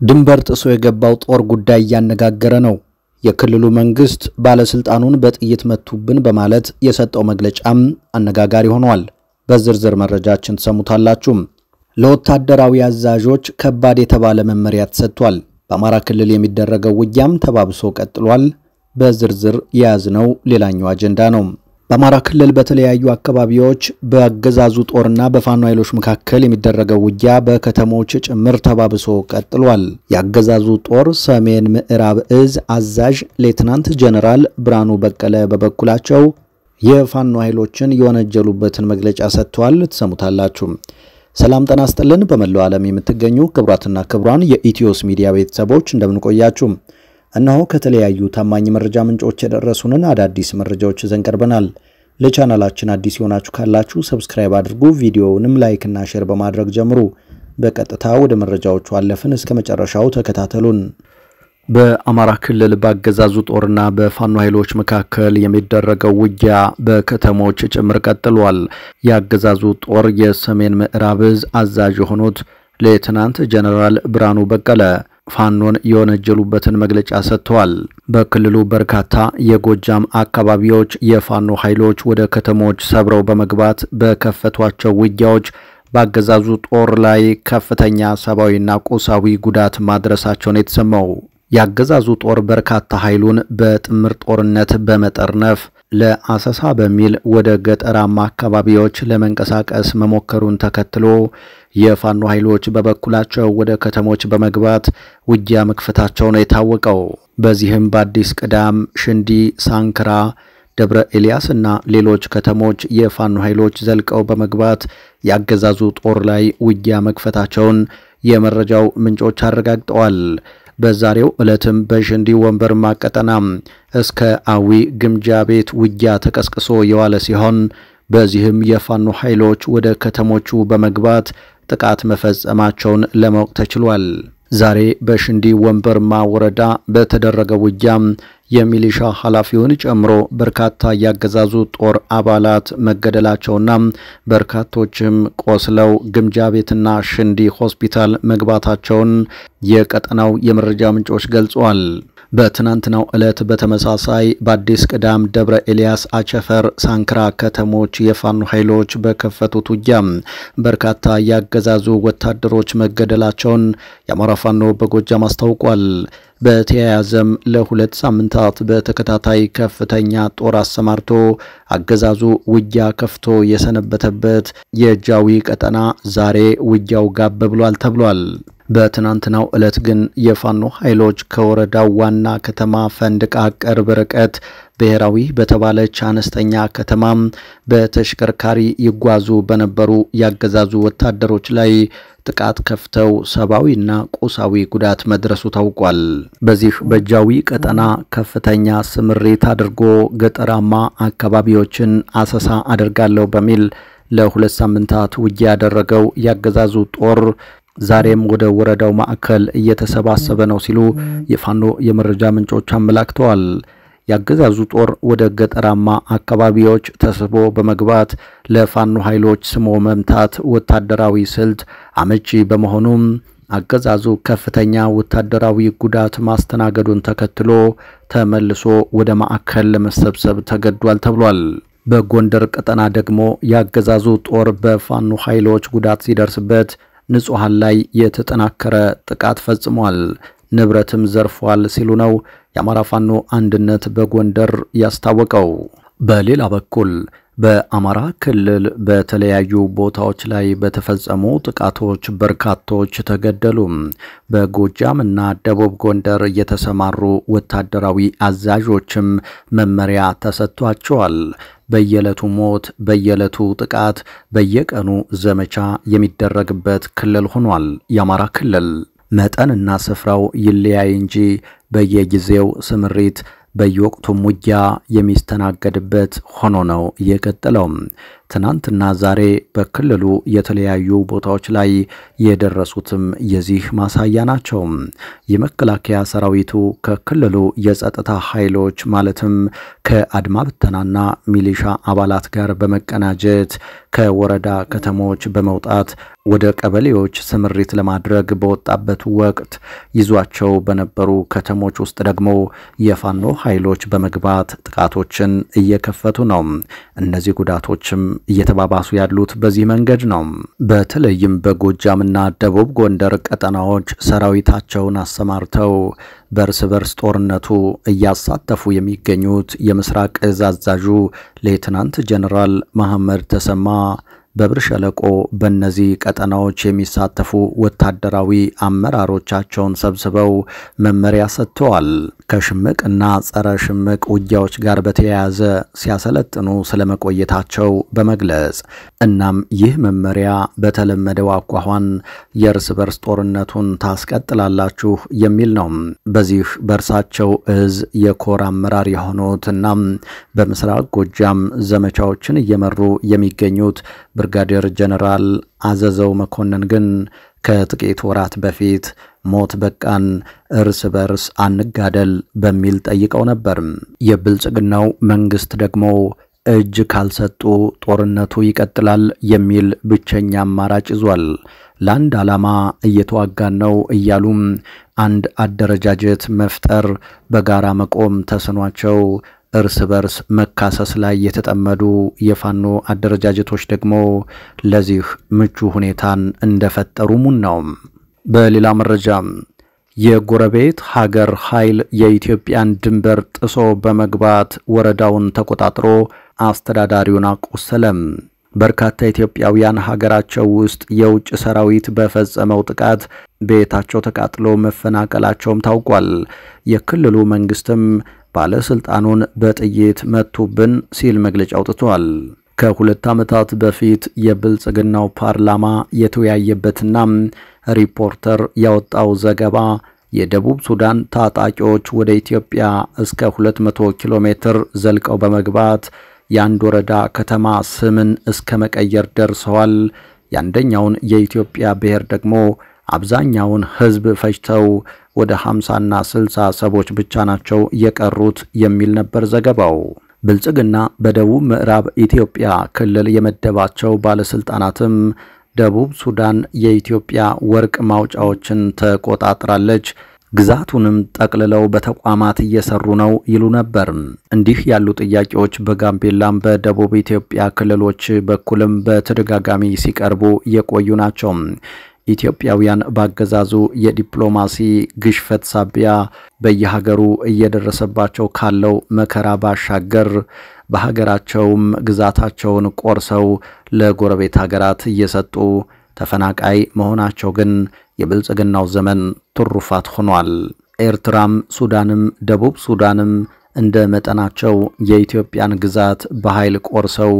ድንበር ጥሶ የገባው ጦር ጉዳይ ያነጋገረ ነው። የክልሉ መንግስት ባለስልጣኑን በጥይት መቱብን በማለት የሰጠው መግለጫም አነጋጋሪ ሆኗል። በዝርዝር መረጃችን ተሰሙታላችሁ። ለወታደራዊ አዛዦች ከባድ የተባለ መመሪያ ተሰጥቷል። በአማራ ክልል የሚደረገው ውጊያም ተባብሶ ቀጥሏል። በዝርዝር ያዝነው ሌላኛው አጀንዳ ነው። በአማራ ክልል በተለያዩ አካባቢዎች በአገዛዙ ጦርና በፋኖ ኃይሎች መካከል የሚደረገው ውጊያ በከተሞች ጭምር ተባብሶ ቀጥሏል። የአገዛዙ ጦር ሰሜን ምዕራብ እዝ አዛዥ ሌተናንት ጀነራል ብርሃኑ በቀለ በበኩላቸው የፋኖ ኃይሎችን የወነጀሉበትን መግለጫ ሰጥተዋል። ተሰሙታላችሁ። ሰላም ጤና ይስጥልን። በመላው ዓለም የምትገኙ ክቡራትና ክቡራን የኢትዮስ ሚዲያ ቤተሰቦች እንደምን ቆያችሁ? እነሆ ከተለያዩ ታማኝ መረጃ ምንጮች የደረሱንን አዳዲስ መረጃዎች ይዘን ቀርበናል። ለቻናላችን አዲስ ሆናችሁ ካላችሁ ሰብስክራይብ አድርጉ፣ ቪዲዮውንም ላይክ እና ሼር በማድረግ ጀምሩ። በቀጥታ ወደ መረጃዎቹ አለፍን። እስከ መጨረሻው ተከታተሉን። በአማራ ክልል በአገዛዙ ጦርና በፋኖ ኃይሎች መካከል የሚደረገው ውጊያ በከተሞች ጭምር ቀጥሏል። የአገዛዙ ጦር የሰሜን ምዕራብ እዝ አዛዥ የሆኑት ሌተናንት ጀነራል ብርሃኑ በቀለ ፋኖን የወነጀሉበትን መግለጫ ሰጥተዋል። በክልሉ በርካታ የጎጃም አካባቢዎች የፋኖ ኃይሎች ወደ ከተሞች ሰብረው በመግባት በከፈቷቸው ውጊያዎች በአገዛዙ ጦር ላይ ከፍተኛ ሰብአዊና ቁሳዊ ጉዳት ማድረሳቸውን የተሰማው የአገዛዙ ጦር በርካታ ኃይሉን በጥምር ጦርነት በመጠርነፍ ለአሰሳ በሚል ወደ ገጠራማ አካባቢዎች ለመንቀሳቀስ መሞከሩን ተከትሎ የፋኖ ኃይሎች በበኩላቸው ወደ ከተሞች በመግባት ውጊያ መክፈታቸው ነው የታወቀው። በዚህም በአዲስ ቅዳም፣ ሽንዲ፣ ሳንክራ፣ ደብረ ኤልያስ እና ሌሎች ከተሞች የፋኖ ኃይሎች ዘልቀው በመግባት ያገዛዙ ጦር ላይ ውጊያ መክፈታቸውን የመረጃው ምንጮች አረጋግጠዋል። በዛሬው ዕለትም በሽንዲ ወንበርማ ቀጠና እስከ አዊ ግምጃ ቤት ውጊያ ተቀስቅሶ የዋለ ሲሆን በዚህም የፋኖ ኃይሎች ወደ ከተሞቹ በመግባት ጥቃት መፈጸማቸውን ለማወቅ ተችሏል። ዛሬ በሽንዲ ወንበርማ ወረዳ በተደረገ ውጊያ የሚሊሻ ኃላፊውን ጨምሮ በርካታ ያገዛዙ ጦር አባላት መገደላቸውና በርካቶችም ቆስለው ግምጃ ቤትና ሽንዲ ሆስፒታል መግባታቸውን የቀጠናው የመረጃ ምንጮች ገልጸዋል። በትናንትናው ዕለት በተመሳሳይ በአዲስ ቅዳም፣ ደብረ ኤልያስ፣ አቸፈር፣ ሳንክራ ከተሞች የፋኖ ኃይሎች በከፈቱት ውጊያ በርካታ ያገዛዙ ወታደሮች መገደላቸውን የአማራ ፋኖ በጎጃም አስታውቋል። በተያያዘም ለሁለት ሳምንታት በተከታታይ ከፍተኛ ጦር አሰማርቶ አገዛዙ ውጊያ ከፍቶ የሰነበተበት የጃዊ ቀጠና ዛሬ ውጊያው ጋብ ብሏል ተብሏል። በትናንትናው ዕለት ግን የፋኖ ኃይሎች ከወረዳው ዋና ከተማ ፈንድቃ ቅርብ ርቀት ብሔራዊ በተባለች አነስተኛ ከተማ በተሽከርካሪ ይጓዙ በነበሩ ያገዛዙ ወታደሮች ላይ ጥቃት ከፍተው ሰብአዊና ቁሳዊ ጉዳት መድረሱ ታውቋል። በዚህ በጃዊ ቀጠና ከፍተኛ ስምሪት አድርጎ ገጠራማ አካባቢዎችን አሰሳ አድርጋለሁ በሚል ለሁለት ሳምንታት ውጊያ ያደረገው ያገዛዙ ጦር ዛሬም ወደ ወረዳው ማዕከል እየተሰባሰበ ነው ሲሉ የፋኖ የመረጃ ምንጮች አመላክተዋል። ያገዛዙ ጦር ወደ ገጠራማ አካባቢዎች ተስቦ በመግባት ለፋኖ ኃይሎች ስሞ መምታት ወታደራዊ ስልት አመቺ በመሆኑም አገዛዙ ከፍተኛ ወታደራዊ ጉዳት ማስተናገዱን ተከትሎ ተመልሶ ወደ ማዕከል ለመሰብሰብ ተገዷል ተብሏል። በጎንደር ቀጠና ደግሞ ያገዛዙ ጦር በፋኖ ኃይሎች ጉዳት ሲደርስበት ንጹሃን ላይ የተጠናከረ ጥቃት ፈጽሟል፣ ንብረትም ዘርፏል ሲሉ ነው የአማራ ፋኖ አንድነት በጎንደር ያስታወቀው። በሌላ በኩል በአማራ ክልል በተለያዩ ቦታዎች ላይ በተፈጸሙ ጥቃቶች በርካቶች ተገደሉ። በጎጃም እና ደቡብ ጎንደር የተሰማሩ ወታደራዊ አዛዦችም መመሪያ ተሰጥቷቸዋል። በየዕለቱ ሞት፣ በየዕለቱ ጥቃት፣ በየቀኑ ዘመቻ የሚደረግበት ክልል ሆኗል የአማራ ክልል። መጠንና ስፍራው ይለያይ እንጂ በየጊዜው ስምሪት በየወቅቱም ውጊያ የሚስተናገድበት ሆኖ ነው የቀጠለው። ትናንትና ዛሬ በክልሉ የተለያዩ ቦታዎች ላይ የደረሱትም የዚህ ማሳያ ናቸው። የመከላከያ ሰራዊቱ ከክልሉ የጸጥታ ኃይሎች ማለትም ከአድማ ብተናና ሚሊሻ አባላት ጋር በመቀናጀት ከወረዳ ከተሞች በመውጣት ወደ ቀበሌዎች ስምሪት ለማድረግ በወጣበት ወቅት ይዟቸው በነበሩ ከተሞች ውስጥ ደግሞ የፋኖ ኃይሎች በመግባት ጥቃቶችን እየከፈቱ ነው። እነዚህ ጉዳቶችም እየተባባሱ ያሉት በዚህ መንገድ ነው። በተለይም በጎጃምና ደቡብ ጎንደር ቀጠናዎች ሰራዊታቸውን አሰማርተው በርስ በርስ ጦርነቱ እያሳተፉ የሚገኙት የምስራቅ እዝ አዛዡ ሌተናንት ጀነራል መሐመድ ተሰማ በብር ሸለቆ በእነዚህ ቀጠናዎች የሚሳተፉ ወታደራዊ አመራሮቻቸውን ሰብስበው መመሪያ ሰጥተዋል። ከሽምቅና ጸረ ሽምቅ ውጊያዎች ጋር በተያያዘ ሲያሰለጥኑ ስለመቆየታቸው በመግለጽ እናም ይህ መመሪያ በተለመደው አኳኋን የእርስ በርስ ጦርነቱን ታስቀጥላላችሁ የሚል ነው። በዚህ በርሳቸው እዝ የኮር አመራር የሆኑትና በምስራቅ ጎጃም ዘመቻዎችን እየመሩ የሚገኙት ብርጋዴር ጀነራል አዘዘው መኮንን ግን ከጥቂት ወራት በፊት ሞት በቃን እርስ በርስ አንጋደል በሚል ጠይቀው ነበር። የብልጽግናው መንግስት ደግሞ እጅ ካልሰጡ ጦርነቱ ይቀጥላል የሚል ብቸኛ አማራጭ ይዟል። ለአንድ ዓላማ እየተዋጋን ነው እያሉም አንድ አደረጃጀት መፍጠር በጋራ መቆም ተስኗቸው እርስ በርስ መካሰስ ላይ የተጠመዱ የፋኖ አደረጃጀቶች ደግሞ ለዚህ ምቹ ሁኔታን እንደፈጠሩ ሙን ነው። በሌላ መረጃ የጎረቤት ሀገር ኃይል የኢትዮጵያን ድንበር ጥሶ በመግባት ወረዳውን ተቆጣጥሮ አስተዳዳሪውን አቆሰለም። በርካታ ኢትዮጵያውያን ሀገራቸው ውስጥ የውጭ ሰራዊት በፈጸመው ጥቃት ቤታቸው ተቃጥሎ መፈናቀላቸውም ታውቋል። የክልሉ መንግስትም ባለስልጣኑን በጥይት መቱብን ሲል መግለጫ አውጥቷል። ከሁለት ዓመታት በፊት የብልጽግናው ፓርላማ የተወያየበትና ሪፖርተር ያወጣው ዘገባ የደቡብ ሱዳን ታጣቂዎች ወደ ኢትዮጵያ እስከ 200 ኪሎ ሜትር ዘልቀው በመግባት የአንድ ወረዳ ከተማ ስምን እስከ መቀየር ደርሰዋል። ያንደኛውን የኢትዮጵያ ብሔር ደግሞ አብዛኛውን ህዝብ ፈጅተው ወደ 50ና 60 ሰዎች ብቻ ናቸው የቀሩት የሚል ነበር ዘገባው። ብልጽግና በደቡብ ምዕራብ ኢትዮጵያ ክልል የመደባቸው ባለስልጣናትም ደቡብ ሱዳን የኢትዮጵያ ወርቅ ማውጫዎችን ተቆጣጥራለች፣ ግዛቱንም ጠቅልለው በተቋማት እየሰሩ ነው ይሉ ነበር። እንዲህ ያሉ ጥያቄዎች በጋምቤላም በደቡብ ኢትዮጵያ ክልሎች በኩልም በተደጋጋሚ ሲቀርቡ የቆዩ ናቸው። ኢትዮጵያውያን ባገዛዙ የዲፕሎማሲ ግሽፈት ሳቢያ በየሀገሩ እየደረሰባቸው ካለው መከራ ባሻገር በሀገራቸውም ግዛታቸውን ቆርሰው ለጎረቤት ሀገራት እየሰጡ ተፈናቃይ መሆናቸው ግን የብልጽግናው ዘመን ትሩፋት ሆኗል። ኤርትራም ሱዳንም ደቡብ ሱዳንም እንደ መጠናቸው የኢትዮጵያን ግዛት በኃይል ቆርሰው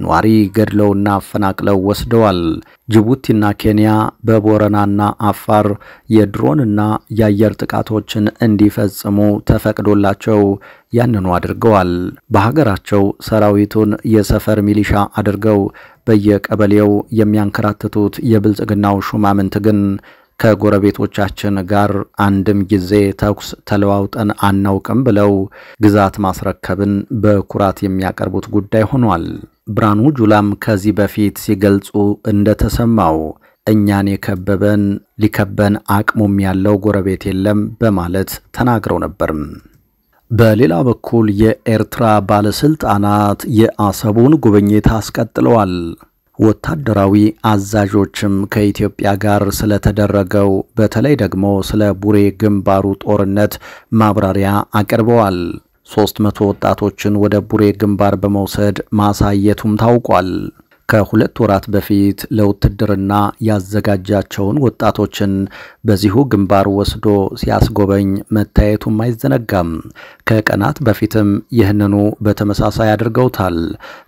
ኗሪ ገድለውና አፈናቅለው ወስደዋል። ጅቡቲና ኬንያ በቦረናና አፋር የድሮንና የአየር ጥቃቶችን እንዲፈጽሙ ተፈቅዶላቸው ያንኑ አድርገዋል። በሀገራቸው ሰራዊቱን የሰፈር ሚሊሻ አድርገው በየቀበሌው የሚያንከራትቱት የብልጽግናው ሹማምንት ግን ከጎረቤቶቻችን ጋር አንድም ጊዜ ተኩስ ተለዋውጠን አናውቅም ብለው ግዛት ማስረከብን በኩራት የሚያቀርቡት ጉዳይ ሆኗል። ብርሃኑ ጁላም ከዚህ በፊት ሲገልጹ እንደተሰማው እኛን የከበበን ሊከበን አቅሙም ያለው ጎረቤት የለም በማለት ተናግረው ነበር። በሌላ በኩል የኤርትራ ባለስልጣናት የአሰቡን ጉብኝት አስቀጥለዋል። ወታደራዊ አዛዦችም ከኢትዮጵያ ጋር ስለተደረገው በተለይ ደግሞ ስለ ቡሬ ግንባሩ ጦርነት ማብራሪያ አቅርበዋል። 300 ወጣቶችን ወደ ቡሬ ግንባር በመውሰድ ማሳየቱም ታውቋል። ከሁለት ወራት በፊት ለውትድርና ያዘጋጃቸውን ወጣቶችን በዚሁ ግንባር ወስዶ ሲያስጎበኝ መታየቱም አይዘነጋም። ከቀናት በፊትም ይህንኑ በተመሳሳይ አድርገውታል።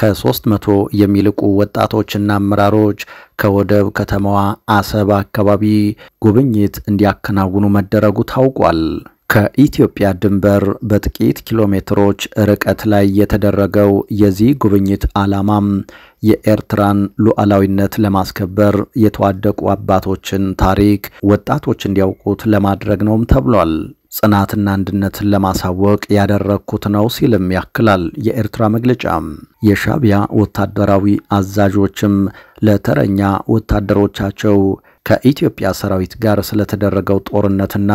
ከ300 የሚልቁ ወጣቶችና አመራሮች ከወደብ ከተማዋ አሰብ አካባቢ ጉብኝት እንዲያከናውኑ መደረጉ ታውቋል። ከኢትዮጵያ ድንበር በጥቂት ኪሎሜትሮች ርቀት ላይ የተደረገው የዚህ ጉብኝት ዓላማም የኤርትራን ሉዓላዊነት ለማስከበር የተዋደቁ አባቶችን ታሪክ ወጣቶች እንዲያውቁት ለማድረግ ነውም ተብሏል። ጽናትና አንድነትን ለማሳወቅ ያደረኩት ነው ሲልም ያክላል የኤርትራ መግለጫ። የሻዕቢያ ወታደራዊ አዛዦችም ለተረኛ ወታደሮቻቸው ከኢትዮጵያ ሰራዊት ጋር ስለተደረገው ጦርነትና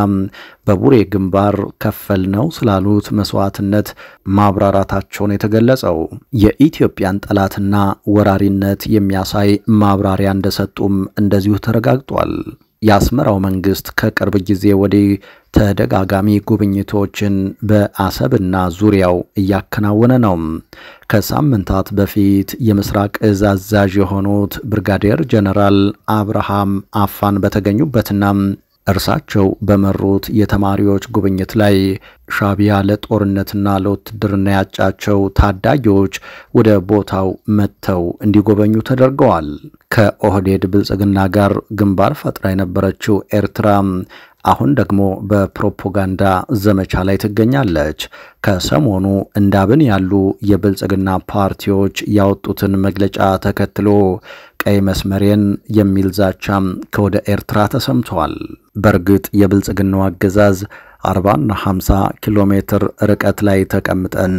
በቡሬ ግንባር ከፈል ነው ስላሉት መስዋዕትነት ማብራራታቸውን የተገለጸው የኢትዮጵያን ጠላትና ወራሪነት የሚያሳይ ማብራሪያ እንደሰጡም እንደዚሁ ተረጋግጧል። የአስመራው መንግስት ከቅርብ ጊዜ ወዲህ ተደጋጋሚ ጉብኝቶችን በአሰብና ዙሪያው እያከናወነ ነው። ከሳምንታት በፊት የምስራቅ እዝ አዛዥ የሆኑት ብርጋዴር ጀነራል አብርሃም አፋን በተገኙበትና እርሳቸው በመሩት የተማሪዎች ጉብኝት ላይ ሻዕቢያ ለጦርነትና ለውትድርና ያጫቸው ታዳጊዎች ወደ ቦታው መጥተው እንዲጎበኙ ተደርገዋል። ከኦህዴድ ብልጽግና ጋር ግንባር ፈጥራ የነበረችው ኤርትራ አሁን ደግሞ በፕሮፓጋንዳ ዘመቻ ላይ ትገኛለች። ከሰሞኑ እንዳብን ያሉ የብልጽግና ፓርቲዎች ያወጡትን መግለጫ ተከትሎ ቀይ መስመሬን የሚል ዛቻም ከወደ ኤርትራ ተሰምቷል። በእርግጥ የብልጽግናው አገዛዝ 40 እና 50 ኪሎ ሜትር ርቀት ላይ ተቀምጠን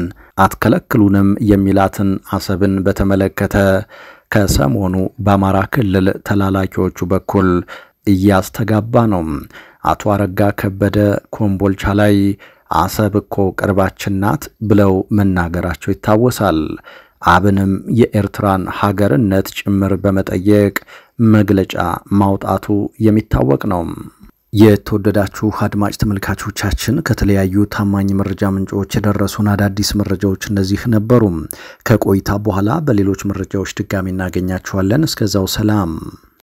አትከለክሉንም የሚላትን አሰብን በተመለከተ ከሰሞኑ በአማራ ክልል ተላላኪዎቹ በኩል እያስተጋባ ነው። አቶ አረጋ ከበደ ኮምቦልቻ ላይ አሰብ እኮ ቅርባችን ናት ብለው መናገራቸው ይታወሳል። አብንም የኤርትራን ሀገርነት ጭምር በመጠየቅ መግለጫ ማውጣቱ የሚታወቅ ነው። የተወደዳችሁ አድማጭ ተመልካቾቻችን ከተለያዩ ታማኝ መረጃ ምንጮች የደረሱን አዳዲስ መረጃዎች እነዚህ ነበሩ። ከቆይታ በኋላ በሌሎች መረጃዎች ድጋሚ እናገኛችኋለን። እስከዛው ሰላም።